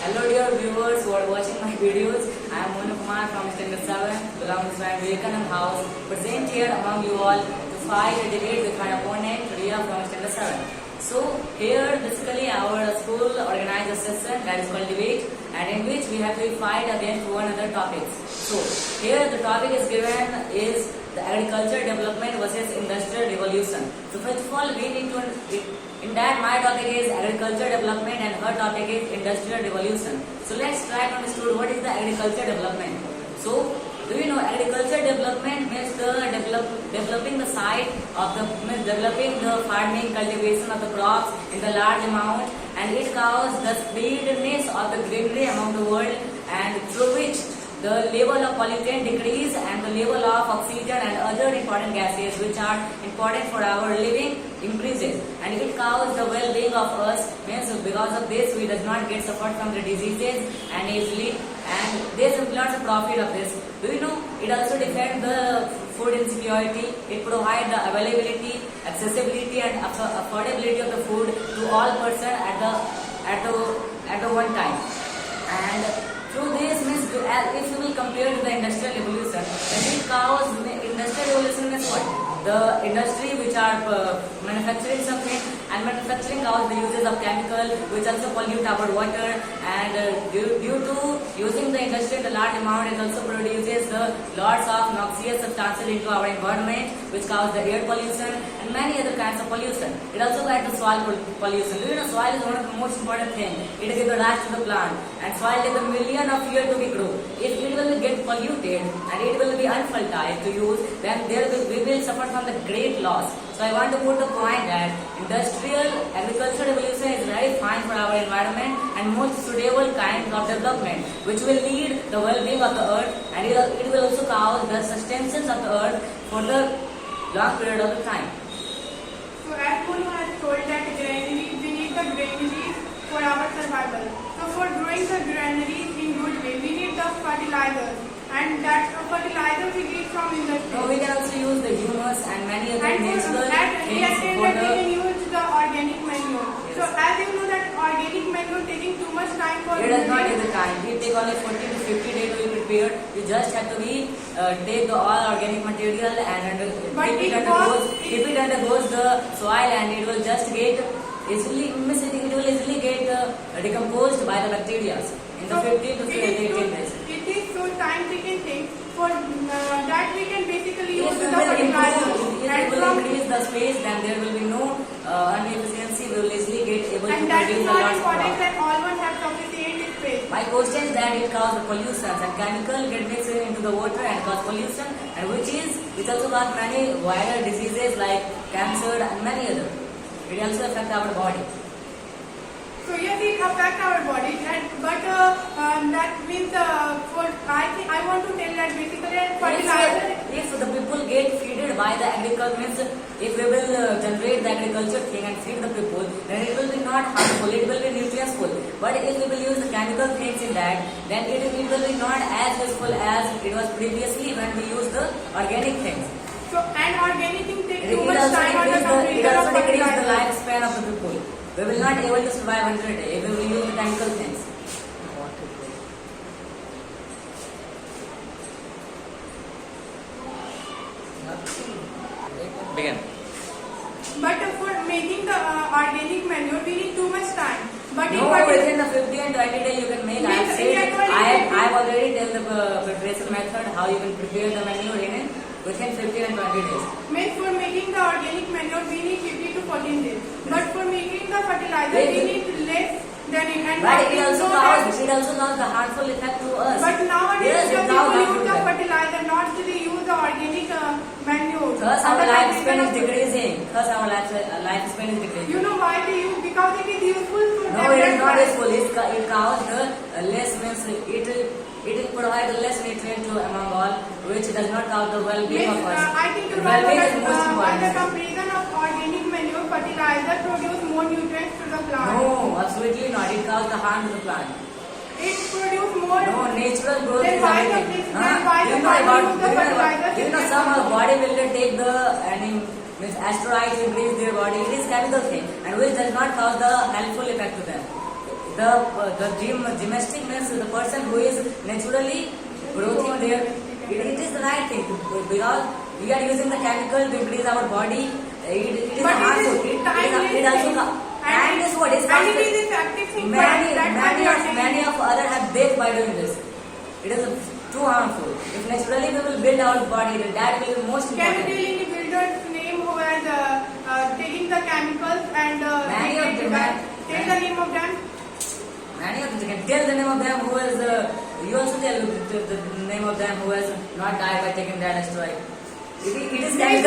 Hello dear viewers who are watching my videos. I am Monu Kumar from Standard 7, belongs to my Vivekanand House, present here among you all to fight a debate with my opponent Riya from Standard 7. So here basically our school organized a session that is called debate, and in which we have to fight against one another topics. So here the topic is given is the agriculture development versus industrial revolution. So first of all we need to in that my topic is agriculture development and her topic is industrial revolution. So let's try to understand what is the agriculture development. So do you know agriculture development means the developing the site of the developing the farming cultivation of the crops in the large amount, and it causes the speediness of the greenery among the world, and through which the level of pollutant decrease and the level of oxygen and other important gases which are important for our living increases, and it causes the well-being of us. Means because of this we does not get suffered from the diseases and easily, and this influence the profit of this. Do you know it also defends the food insecurity? It provides the availability, accessibility and affordability of the food to all person at the one time. And through this means if you will compare to the industrial revolution, then it causes industrial revolution means what? The industry which are manufacturing something, and manufacturing causes the uses of chemical which also pollute our water, and due to using the industry in the large amount, it also produces the lots of noxious substances into our environment which cause the air pollution and many other kinds of pollution. It also causes the soil pollution. You know, soil is one of the most important things. It gives the rise to the plant, and soil takes a million of years to be grow. If it will get polluted and it will be unfertile to use, then we will suffer from the great loss. So I want to put the point that industrial agriculture revolution is very fine for our environment and most suitable kind of development which will lead the well-being of the earth, and it will also cause the sustenance of the earth for the long period of the time. So as Monu has told that granaries, we need the granaries for our survival. So for growing the granaries in good way, we need the fertilizers, and that fertilizer we get from industry. No, we can also use the humus and many other natural things we can use the organic manure. Yes. So as you know that organic manure taking too much time for it does not take the time. It take only 40 to 50 days to be prepared. You just have to be take the all organic material and if it undergoes the soil, and it will just get easily get decomposed by the bacteria in the 15 to 18 days. It is so time-taking thing. For that we can basically use If the we will fertilizer. increase the space, then there will be no inefficiency. We will easily get able to And that produce is a not lot of important crop. that all one have sufficient space. My question is that it causes pollution and chemical get mixed into the water and cause pollution, and which also cause many viral diseases like cancer and many other. It also affect our body. So yes, it affects our body, but that means I want to tell that basically fertilizer. If the people get feeded by the agriculture, means if we will generate the agriculture thing and feed the people, then it will be not harmful, it will be nutritious. But if we will use the chemical things in that, then it will be not as useful as it was previously when we used the organic things. So and organic thing takes It too much time on the also computer of decrease the fertilizer. lifespan of the people. We will not able to survive 100 days if we will use the chemical things. Begin. But for making the organic manure, we need too much time. But No, within the 50 and 20 days you can make. I have said, I have already tell the preparation method how you can prepare the manure in it within 15 and 20 days. means for making the organic manure, we need 50 to 14 days. But for making the fertilizer, Yes. we need less than it. And But we it also know that- causes the harmful effect to us. But nowadays, Yes, the it people causes use the harmful effect. fertilizer, not to use the organic manure. Thus our And the lifespan is chemical- decreasing. Thus our lifespan is decreasing. You know why they use? Because it is useful to No, it is not useful. It causes the less means it will provide less nutrient to among all, which does not cause the well-being of us. I think you know Well-being is that most by the important. comparison of organic manure, fertilizer produce more nutrients to the plant. No, absolutely not. It causes the harm to the plant. It produce more. No, natural growth Then is why the everything. then why Do the you know about farmer use the fertilizer? you know some bodybuilder take the means asteroids increase their body. It is chemical thing and which does not cause the helpful effect to them. the gymnastic means the person who is naturally growing there. It is the right thing because we are using the chemical to increase our body. It is But harmful. it is It timeless also thing. and is what is And it is effective thing. many of other have death by doing this. It is too harmful. If naturally we will build our body, then that will be most Can you important. tell any builder's name who has taking the chemicals and Many of them have- tell the name of them? Many of them, you can tell the name of them who has, you also tell the name of them who has not died by taking that asteroid. It is chemical.